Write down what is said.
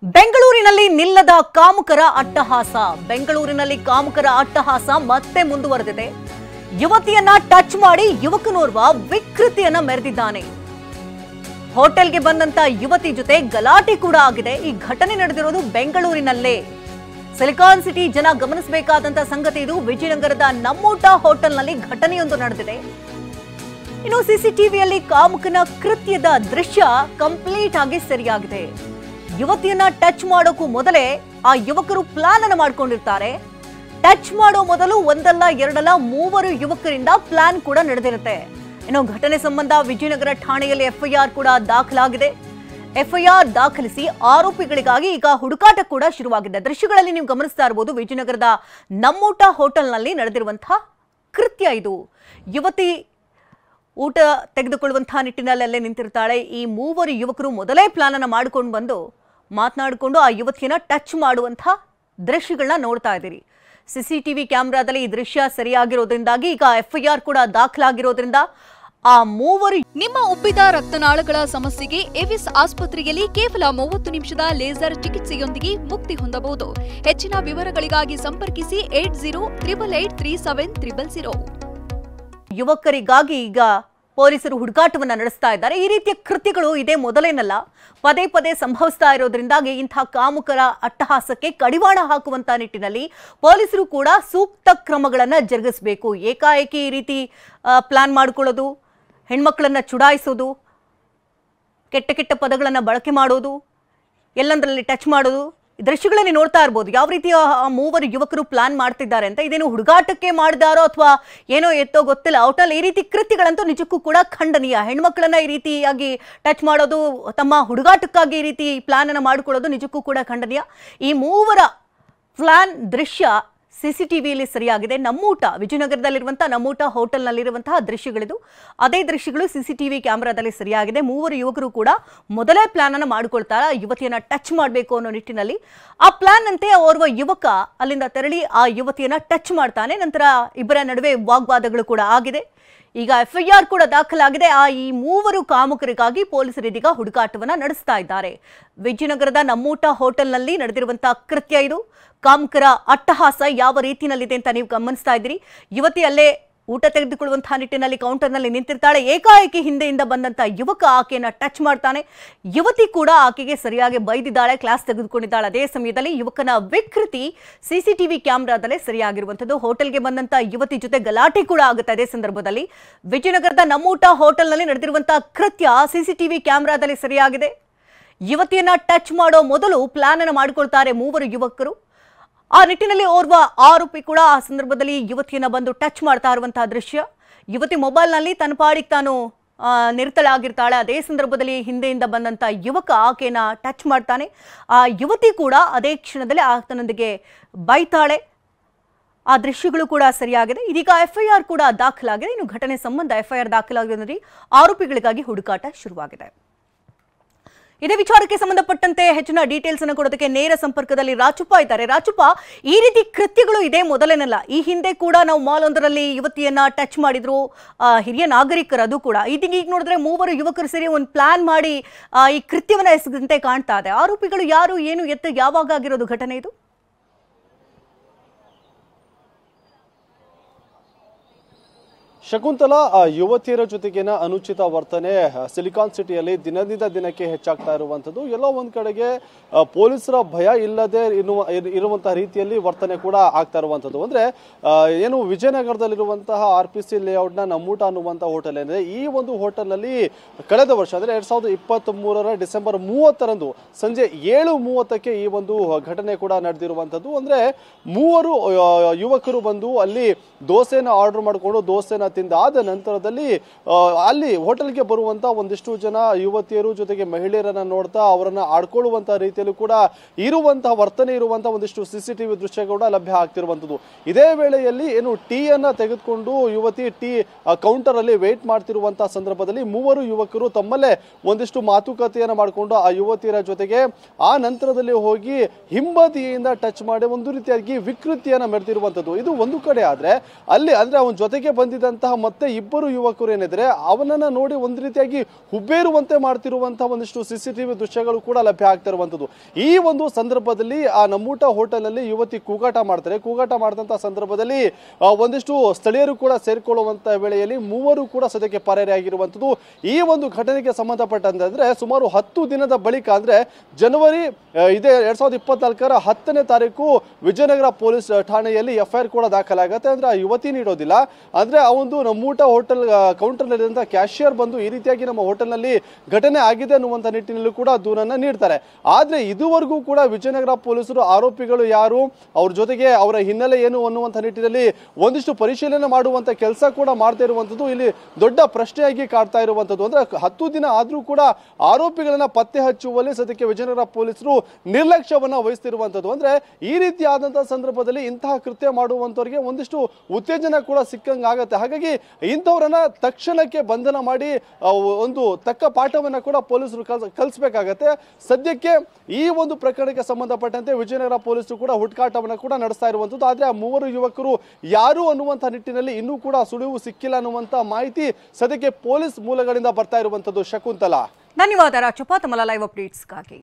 ಬೆಂಗಳೂರಿನಲ್ಲಿ ನಿಲ್ಲದ ಕಾಮುಕರ ಅಟ್ಟಹಾಸ. ಬೆಂಗಳೂರಿನಲ್ಲಿ ಕಾಮುಕರ ಅಟ್ಟಹಾಸ ಮತ್ತೆ ಮುಂದುವರೆದಿದೆ. ಯುವತಿಯನ್ನ ಟಚ್ ಮಾಡಿ ಯುವಕನೋರ್ವ ವಿಕೃತಿಯನ್ನ ಮೆರೆದಿದ್ದಾನೆ. ಹೋಟೆಲ್ಗೆ ಬಂದಂತ ಯುವತಿ ಜೊತೆ ಗಲಾಟೆ ಕೂಡ ಆಗಿದೆ. ಈ ಘಟನೆ ನಡೆದಿರೋದು ಬೆಂಗಳೂರಿನಲ್ಲೇ. ಸಿಲಿಕಾನ್ ಸಿಟಿ ಜನ ಗಮನಿಸಬೇಕಾದಂತ ಸಂಗತಿ ಇದು. ವಿಜಯನಗರದ ನಮ್ಮೂಟ ಹೋಟೆಲ್ನಲ್ಲಿ ಘಟನೆಯೊಂದು ನಡೆದಿದೆ. ಇನ್ನು ಸಿಸಿಟಿವಿಯಲ್ಲಿ ಕಾಮುಕನ ಕೃತ್ಯದ ದೃಶ್ಯ ಕಂಪ್ಲೀಟ್ ಆಗಿ ಸರಿಯಾಗಿದೆ. ಯುವತಿಯನ್ನ ಟಚ್ ಮಾಡೋಕ್ಕೂ ಮೊದಲೇ ಆ ಯುವಕರು ಪ್ಲಾನ್ ಅನ್ನು ಮಾಡ್ಕೊಂಡಿರ್ತಾರೆ. ಟಚ್ ಮಾಡೋ ಮೊದಲು ಒಂದಲ್ಲ ಎರಡಲ್ಲ ಮೂವರು ಯುವಕರಿಂದ ಪ್ಲಾನ್ ಕೂಡ ನಡೆದಿರುತ್ತೆ. ಇನ್ನು ಘಟನೆ ಸಂಬಂಧ ವಿಜಯನಗರ ಠಾಣೆಯಲ್ಲಿ ಎಫ್ಐಆರ್ ಕೂಡ ದಾಖಲಾಗಿದೆ. ಎಫ್ಐಆರ್ ದಾಖಲಿಸಿ ಆರೋಪಿಗಳಿಗಾಗಿ ಈಗ ಹುಡುಕಾಟ ಕೂಡ ಶುರುವಾಗಿದೆ. ದೃಶ್ಯಗಳಲ್ಲಿ ನೀವು ಗಮನಿಸ್ತಾ ಇರಬಹುದು, ವಿಜಯನಗರದ ನಮ್ಮೂಟ ಹೋಟೆಲ್ನಲ್ಲಿ ನಡೆದಿರುವಂತಹ ಕೃತ್ಯ ಇದು. ಯುವತಿ ಊಟ ತೆಗೆದುಕೊಳ್ಳುವಂತಹ ನಿಟ್ಟಿನಲ್ಲೇ ನಿಂತಿರ್ತಾಳೆ. ಈ ಮೂವರು ಯುವಕರು ಮೊದಲೇ ಪ್ಲಾನ್ ಅನ್ನು ಮಾಡಿಕೊಂಡು ಬಂದು ಮಾತನಾಡಿಕೊಂಡು ಆ ಯುವತಿಯನ್ನ ಟಚ್ ಮಾಡುವಂತಹ ದೃಶ್ಯಗಳನ್ನ ನೋಡ್ತಾ ಇದ್ದೀರಿ. ಸಿಸಿಟಿವಿ ಕ್ಯಾಮೆರಾದಲ್ಲಿ ಈ ದೃಶ್ಯ ಸರಿಯಾಗಿರೋದ್ರಿಂದಾಗಿ ಈಗ ಎಫ್ಐಆರ್ ಕೂಡ ದಾಖಲಾಗಿರೋದ್ರಿಂದ ಆ ಮೂವರು. ನಿಮ್ಮ ಉಬ್ಬಿದ ರಕ್ತನಾಳಗಳ ಸಮಸ್ಯೆಗೆ ಎವಿಸ್ ಆಸ್ಪತ್ರೆಯಲ್ಲಿ ಕೇವಲ 30 ನಿಮಿಷದ ಲೇಸರ್ ಚಿಕಿತ್ಸೆಯೊಂದಿಗೆ ಮುಕ್ತಿ ಹೊಂದಬಹುದು. ಹೆಚ್ಚಿನ ವಿವರಗಳಿಗಾಗಿ ಸಂಪರ್ಕಿಸಿ 8088837300. ಯುವಕರಿಗಾಗಿ ಈಗ ಪೊಲೀಸರು ಹುಡುಕಾಟವನ್ನ ನಡೆಸ್ತಾ ಇದ್ದಾರೆ. ಈ ರೀತಿಯ ಕೃತ್ಯಗಳು ಇದೇ ಮೊದಲೇನಲ್ಲ, ಪದೇ ಪದೇ ಸಂಭವಿಸ್ತಾ ಇರೋದ್ರಿಂದಾಗಿ ಇಂತಹ ಕಾಮುಕರ ಅಟ್ಟಹಾಸಕ್ಕೆ ಕಡಿವಾಣ ಹಾಕುವಂತ ನಿಟ್ಟಿನಲ್ಲಿ ಪೊಲೀಸರು ಕೂಡ ಸೂಕ್ತ ಕ್ರಮಗಳನ್ನ ಜರುಗಿಸಬೇಕು. ಏಕಾಏಕಿ ಈ ರೀತಿ ಪ್ಲಾನ್ ಮಾಡ್ಕೊಳ್ಳೋದು, ಹೆಣ್ಮಕ್ಳನ್ನ ಚುಡಾಯಿಸೋದು, ಕೆಟ್ಟ ಕೆಟ್ಟ ಪದಗಳನ್ನ ಬಳಕೆ ಮಾಡೋದು, ಎಲ್ಲಂದ್ರಲ್ಲಿ ಟಚ್ ಮಾಡೋದು, ದೃಶ್ಯಗಳನ್ನ ನೋಡ್ತಾ ಇರ್ಬೋದು. ಯಾವ ರೀತಿಯ ಮೂವರು ಯುವಕರು ಪ್ಲಾನ್ ಮಾಡ್ತಿದ್ದಾರೆ ಅಂತ. ಇದೇನು ಹುಡುಗಾಟಕ್ಕೆ ಮಾಡಿದಾರೋ ಅಥವಾ ಏನೋ ಎತ್ತೋ ಗೊತ್ತಿಲ್ಲ. ಒಟ್ಟಲ್ಲಿ ಈ ರೀತಿ ಕೃತ್ಯಗಳಂತೂ ನಿಜಕ್ಕೂ ಕೂಡ ಖಂಡನೀಯ. ಹೆಣ್ಮಕ್ಳನ್ನ ಈ ರೀತಿಯಾಗಿ ಟಚ್ ಮಾಡೋದು, ತಮ್ಮ ಹುಡುಗಾಟಕ್ಕಾಗಿ ಈ ರೀತಿ ಪ್ಲಾನ್ ಅನ್ನು ಮಾಡಿಕೊಳ್ಳೋದು ನಿಜಕ್ಕೂ ಕೂಡ ಖಂಡನೀಯ. ಈ ಮೂವರ ಪ್ಲಾನ್ ದೃಶ್ಯ ಸಿಸಿಟಿವಿಯಲ್ಲಿ ಸರಿಯಾಗಿದೆ. ನಮ್ಮೂಟ, ವಿಜಯನಗರದಲ್ಲಿರುವಂತಹ ನಮ್ಮೂಟ ಹೋಟೆಲ್ನಲ್ಲಿರುವಂತಹ ದೃಶ್ಯಗಳಿದು. ಅದೇ ದೃಶ್ಯಗಳು ಸಿಸಿಟಿವಿ ಕ್ಯಾಮೆರಾದಲ್ಲಿ ಸರಿಯಾಗಿದೆ. ಮೂವರು ಯುವಕರು ಕೂಡ ಮೊದಲೇ ಪ್ಲಾನ್ ಅನ್ನು ಮಾಡಿಕೊಳ್ತಾರೆ. ಯುವತಿಯನ್ನ ಟಚ್ ಮಾಡಬೇಕು ಅನ್ನೋ ನಿಟ್ಟಿನಲ್ಲಿ ಆ ಪ್ಲಾನ್ ಅಂತೆ ಓರ್ವ ಯುವಕ ಅಲ್ಲಿಂದ ತೆರಳಿ ಆ ಯುವತಿಯನ್ನ ಟಚ್ ಮಾಡ್ತಾನೆ. ನಂತರ ಇಬ್ಬರ ನಡುವೆ ವಾಗ್ವಾದಗಳು ಕೂಡ ಆಗಿದೆ. ಈಗ ಎಫ್ಐಆರ್ ಕೂಡ ದಾಖಲಾಗಿದೆ. ಈ ಮೂವರು ಕಾಮುಕರಿಗಾಗಿ ಪೊಲೀಸರು ಇದೀಗ ಹುಡುಕಾಟವನ್ನ ನಡೆಸ್ತಾ ಇದ್ದಾರೆ. ವಿಜಯನಗರದ ನಮ್ಮೂಟ ಹೋಟೆಲ್ನಲ್ಲಿ ನಡೆದಿರುವಂತಹ ಕೃತ್ಯ ಇದು. ಕಾಮುಕರ ಅಟ್ಟಹಾಸ ಯಾವ ರೀತಿಯಲ್ಲಿದೆ ಅಂತ ನೀವು ಗಮನಿಸ್ತಾ ಇದ್ದೀರಿ. ಯುವತಿ ಅಲ್ಲೇ ಊಟ ತೆಗೆದುಕೊಳ್ಳುವಂತಹ ನಿಟ್ಟಿನಲ್ಲಿ ಕೌಂಟರ್ನಲ್ಲಿ ನಿಂತಿರ್ತಾಳೆ. ಏಕಾಏಕಿ ಹಿಂದೆಯಿಂದ ಬಂದಂತ ಯುವಕ ಆಕೆಯನ್ನ ಟಚ್ ಮಾಡ್ತಾನೆ. ಯುವತಿ ಕೂಡ ಆಕೆಗೆ ಸರಿಯಾಗಿ ಬೈದಿದ್ದಾಳೆ, ಕ್ಲಾಸ್ ತೆಗೆದುಕೊಂಡಿದ್ದಾಳೆ. ಅದೇ ಸಮಯದಲ್ಲಿ ಯುವಕನ ವಿಕೃತಿ ಸಿಸಿಟಿವಿ ಕ್ಯಾಮೆರಾದಲ್ಲೇ ಸರಿಯಾಗಿರುವಂಥದ್ದು. ಹೋಟೆಲ್ಗೆ ಬಂದಂತ ಯುವತಿ ಜೊತೆ ಗಲಾಟೆ ಕೂಡ ಆಗುತ್ತೆ. ಅದೇ ಸಂದರ್ಭದಲ್ಲಿ ವಿಜಯನಗರದ ನಮ್ಮೂಟ ಹೋಟೆಲ್ನಲ್ಲಿ ನಡೆದಿರುವಂತಹ ಕೃತ್ಯ ಸಿಸಿಟಿವಿ ಕ್ಯಾಮೆರಾದಲ್ಲಿ ಸರಿಯಾಗಿದೆ. ಯುವತಿಯನ್ನ ಟಚ್ ಮಾಡೋ ಮೊದಲು ಪ್ಲಾನ್ ಅನ್ನು ಮಾಡಿಕೊಳ್ತಾರೆ ಮೂವರು ಯುವಕರು. ಆ ನಿಟ್ಟಿನಲ್ಲಿ ಓರ್ವ ಆರೋಪಿ ಕೂಡ ಆ ಸಂದರ್ಭದಲ್ಲಿ ಯುವತಿಯನ್ನ ಬಂದು ಟಚ್ ಮಾಡ್ತಾ ಇರುವಂತಹ ದೃಶ್ಯ. ಯುವತಿ ಮೊಬೈಲ್ನಲ್ಲಿ ತನ್ನ ಪಾಡಿಗೆ ತಾನು ನಿರತಳಾಗಿರ್ತಾಳೆ. ಅದೇ ಸಂದರ್ಭದಲ್ಲಿ ಹಿಂದೆಯಿಂದ ಬಂದಂತ ಯುವಕ ಆಕೆಯನ್ನ ಟಚ್ ಮಾಡ್ತಾನೆ. ಆ ಯುವತಿ ಕೂಡ ಅದೇ ಕ್ಷಣದಲ್ಲಿ ಆತನೊಂದಿಗೆ ಬೈತಾಳೆ. ಆ ದೃಶ್ಯಗಳು ಕೂಡ ಸರಿಯಾಗಿದೆ. ಇದೀಗ ಎಫ್ಐಆರ್ ಕೂಡ ದಾಖಲಾಗಿದೆ. ಇನ್ನು ಘಟನೆ ಸಂಬಂಧ ಎಫ್ಐಆರ್ ದಾಖಲಾಗಿರೋದ್ರಲ್ಲಿ ಆರೋಪಿಗಳಿಗಾಗಿ ಹುಡುಕಾಟ ಶುರುವಾಗಿದೆ. ಇದೇ ವಿಚಾರಕ್ಕೆ ಸಂಬಂಧಪಟ್ಟಂತೆ ಹೆಚ್ಚಿನ ಡೀಟೇಲ್ಸ್ ಅನ್ನು ಕೊಡೋದಕ್ಕೆ ನೇರ ಸಂಪರ್ಕದಲ್ಲಿ ರಾಚುಪ್ಪ ಇದ್ದಾರೆ. ರಾಚುಪ್ಪ, ಈ ರೀತಿ ಕೃತ್ಯಗಳು ಇದೇ ಮೊದಲೇನಲ್ಲ. ಈ ಹಿಂದೆ ಕೂಡ ನಾವು ಮಾಲ್ ಒಂದರಲ್ಲಿ ಯುವತಿಯನ್ನ ಟಚ್ ಮಾಡಿದ್ರು ಹಿರಿಯ ನಾಗರಿಕರು. ಅದು ಕೂಡ ಈಗ ನೋಡಿದ್ರೆ ಮೂವರು ಯುವಕರು ಸೇರಿ ಒಂದು ಪ್ಲಾನ್ ಮಾಡಿ ಈ ಕೃತ್ಯವನ್ನ ಎಸಗದಂತೆ ಕಾಣ್ತಾ ಇದೆ. ಆರೋಪಿಗಳು ಯಾರು, ಏನು, ಎತ್ತ, ಯಾವಾಗ ಆಗಿರೋದು ಘಟನೆ ಇದು? ಶಕುಂತಲಾ, ಯುವತಿಯರ ಜೊತೆಗಿನ ಅನುಚಿತ ವರ್ತನೆ ಸಿಲಿಕಾನ್ ಸಿಟಿಯಲ್ಲಿ ದಿನದಿಂದ ದಿನಕ್ಕೆ ಹೆಚ್ಚಾಗ್ತಾ ಇರುವಂಥದ್ದು. ಎಲ್ಲೋ ಒಂದ್ ಕಡೆಗೆ ಪೊಲೀಸರ ಭಯ ಇಲ್ಲದೆ ಇರುವಂತಹ ರೀತಿಯಲ್ಲಿ ವರ್ತನೆ ಕೂಡ ಆಗ್ತಾ ಇರುವಂಥದ್ದು. ಅಂದ್ರೆ ಏನು ವಿಜಯನಗರದಲ್ಲಿರುವಂತಹ RPC ಲೇಔಟ್ನ ನಮ್ಮೂಟ ಅನ್ನುವಂತಹ ಹೋಟೆಲ್ ಏನಿದೆ, ಈ ಒಂದು ಹೋಟೆಲ್ನಲ್ಲಿ ಕಳೆದ ವರ್ಷ ಅಂದ್ರೆ 2023 ಡಿಸೆಂಬರ್ 30ರಂದು ಸಂಜೆ 7:30ಕ್ಕೆ ಈ ಒಂದು ಘಟನೆ ಕೂಡ ನಡೆದಿರುವಂಥದ್ದು. ಅಂದ್ರೆ ಮೂವರು ಯುವಕರು ಬಂದು ಅಲ್ಲಿ ದೋಸೆನ ಆರ್ಡರ್ ಮಾಡಿಕೊಂಡು ದೋಸೆನ ತಿಂದಾದ ನಂತರದಲ್ಲಿ ಅಲ್ಲಿ ಹೋಟೆಲ್ಗೆ ಬರುವಂತ ಒಂದಿಷ್ಟು ಜನ ಯುವತಿಯರು ಜೊತೆಗೆ ಮಹಿಳೆಯರನ್ನ ನೋಡ್ತಾ ಅವರನ್ನ ಆಡ್ಕೊಳ್ಳುವಂತ ರೀತಿಯಲ್ಲೂ ಕೂಡ ಇರುವಂತಹ ವರ್ತನೆ ಇರುವಂತಹ ಒಂದಿಷ್ಟು ಸಿಸಿಟಿವಿ ದೃಶ್ಯ ಕೂಡ ಲಭ್ಯ ಆಗ್ತಿರುವಂತದ್ದು. ಇದೇ ವೇಳೆಯಲ್ಲಿ ಏನು ಟೀ ಅನ್ನ ತೆಗೆದುಕೊಂಡು ಯುವತಿ ಟೀ ಕೌಂಟರ್ ಅಲ್ಲಿ ವೇಟ್ ಮಾಡ್ತಿರುವಂತಹ ಸಂದರ್ಭದಲ್ಲಿ ಮೂವರು ಯುವಕರು ತಮ್ಮಲ್ಲೇ ಒಂದಿಷ್ಟು ಮಾತುಕತೆಯನ್ನ ಮಾಡಿಕೊಂಡು ಆ ಯುವತಿಯರ ಜೊತೆಗೆ ಆ ನಂತರದಲ್ಲಿ ಹೋಗಿ ಹಿಂಬದಿಯಿಂದ ಟಚ್ ಮಾಡಿ ಒಂದು ರೀತಿಯಾಗಿ ವಿಕೃತಿಯನ್ನ ಮೆರೆದಿರುವಂತದ್ದು. ಇದು ಒಂದು ಕಡೆ ಆದ್ರೆ ಅಲ್ಲಿ ಅಂದ್ರೆ ಅವನ ಜೊತೆಗೆ ಬಂದಿದ್ದಂತ ಇರುವಂತಹ ಮತ್ತೆ ಇಬ್ಬರು ಯುವಕರು ಏನಿದ್ರೆ ಅವನನ್ನ ನೋಡಿ ಒಂದು ರೀತಿಯಾಗಿ ಹುಬ್ಬೇರುವಂತೆ ಮಾಡ್ತಿರುವಂತಹ ಒಂದಿಷ್ಟು CCTV ದೃಶ್ಯಗಳು ಕೂಡ ಲಭ್ಯ ಆಗ್ತಾ ಇರುವಂತದ್ದು. ಈ ಒಂದು ಸಂದರ್ಭದಲ್ಲಿ ಆ ನಮ್ಮೂಟ ಹೋಟೆಲ್ ನಲ್ಲಿ ಯುವತಿ ಕೂಗಾಟ ಮಾಡ್ತಾರೆ. ಕೂಗಾಟ ಮಾಡಿದಂತಹ ಸಂದರ್ಭದಲ್ಲಿ ಒಂದಿಷ್ಟು ಸ್ಥಳೀಯರು ಕೂಡ ಸೇರ್ಕೊಳ್ಳುವಂತಹ ವೇಳೆಯಲ್ಲಿ ಮೂವರು ಕೂಡ ಸದ್ಯಕ್ಕೆ ಪರಾರಿಯಾಗಿರುವಂತದ್ದು. ಈ ಒಂದು ಘಟನೆಗೆ ಸಂಬಂಧಪಟ್ಟಂತೆ ಸುಮಾರು 10 ದಿನದ ಬಳಿಕ ಅಂದ್ರೆ ಜನವರಿ ಇದೇ 2024ರ 10ನೇ ತಾರೀಕು ವಿಜಯನಗರ ಪೊಲೀಸ್ ಠಾಣೆಯಲ್ಲಿ FIR ಕೂಡ ದಾಖಲಾಗುತ್ತೆ. ಅಂದ್ರೆ ಆ ಯುವತಿ ನೀಡೋದಿಲ್ಲ, ಅಂದ್ರೆ ಆ ಒಂದು ನಮ್ಮೂಟ ಹೋಟೆಲ್ ಕೌಂಟರ್ ನಲ್ಲಿರುವಂತಹ ಕ್ಯಾಶಿಯರ್ ಬಂದು ಈ ರೀತಿಯಾಗಿ ನಮ್ಮ ಹೋಟೆಲ್ ನಲ್ಲಿ ಘಟನೆ ಆಗಿದೆ ಅನ್ನುವಂತ ನಿಟ್ಟಿನಲ್ಲಿ ಕೂಡ ದೂರನ್ನ ನೀಡ್ತಾರೆ. ಆದ್ರೆ ಇದುವರೆಗೂ ಕೂಡ ವಿಜಯನಗರ ಪೊಲೀಸರು ಆರೋಪಿಗಳು ಯಾರು, ಅವ್ರ ಜೊತೆಗೆ ಅವರ ಹಿನ್ನೆಲೆ ಏನು ಅನ್ನುವಂತ ನಿಟ್ಟಿನಲ್ಲಿ ಒಂದಿಷ್ಟು ಪರಿಶೀಲನೆ ಮಾಡುವಂತ ಕೆಲಸ ಕೂಡ ಮಾಡ್ತಾ ಇರುವಂತದ್ದು ಇಲ್ಲಿ ದೊಡ್ಡ ಪ್ರಶ್ನೆಯಾಗಿ ಕಾಡ್ತಾ ಇರುವಂತದ್ದು. ಅಂದ್ರೆ 10 ದಿನ ಆದ್ರೂ ಕೂಡ ಆರೋಪಿಗಳನ್ನ ಪತ್ತೆ ಹಚ್ಚುವಲ್ಲಿ ಸದ್ಯಕ್ಕೆ ವಿಜಯನಗರ ಪೊಲೀಸರು ನಿರ್ಲಕ್ಷ್ಯವನ್ನ ವಹಿಸ್ತಿರುವಂತದ್ದು. ಅಂದ್ರೆ ಈ ರೀತಿಯಾದಂತಹ ಸಂದರ್ಭದಲ್ಲಿ ಇಂತಹ ಕೃತ್ಯ ಮಾಡುವಂತವರಿಗೆ ಒಂದಿಷ್ಟು ಉತ್ತೇಜನ ಕೂಡ ಸಿಕ್ಕಂಗಾಗತ್ತೆ. ಹಾಗಾಗಿ ಇಂಥವ್ರನ್ನ ತಕ್ಷಣಕ್ಕೆ ಬಂಧನ ಮಾಡಿ ಒಂದು ತಕ್ಕ ಪಾಠವನ್ನ ಕೂಡ ಪೊಲೀಸರು ಕಲಿಸಬೇಕಾಗತ್ತೆ. ಸದ್ಯಕ್ಕೆ ಈ ಒಂದು ಪ್ರಕರಣಕ್ಕೆ ಸಂಬಂಧಪಟ್ಟಂತೆ ವಿಜಯನಗರ ಪೊಲೀಸರು ಕೂಡ ಹುಡುಕಾಟವನ್ನ ಕೂಡ ನಡೆಸ್ತಾ ಇರುವಂತದ್ದು. ಆದ್ರೆ ಆ ಮೂವರು ಯುವಕರು ಯಾರು ಅನ್ನುವಂತ ನಿಟ್ಟಿನಲ್ಲಿ ಇನ್ನೂ ಕೂಡ ಸುಳಿವು ಸಿಕ್ಕಿಲ್ಲ ಅನ್ನುವಂತ ಮಾಹಿತಿ ಸದ್ಯಕ್ಕೆ ಪೊಲೀಸ್ ಮೂಲಗಳಿಂದ ಬರ್ತಾ ಇರುವಂತದ್ದು. ಶಕುಂತಲಾ, ಧನ್ಯವಾದ ರಾಜಪ್ಪ ತಮ್ಮ ಲೈವ್ ಅಪ್ಡೇಟ್ಸ್ಗಾಗಿ.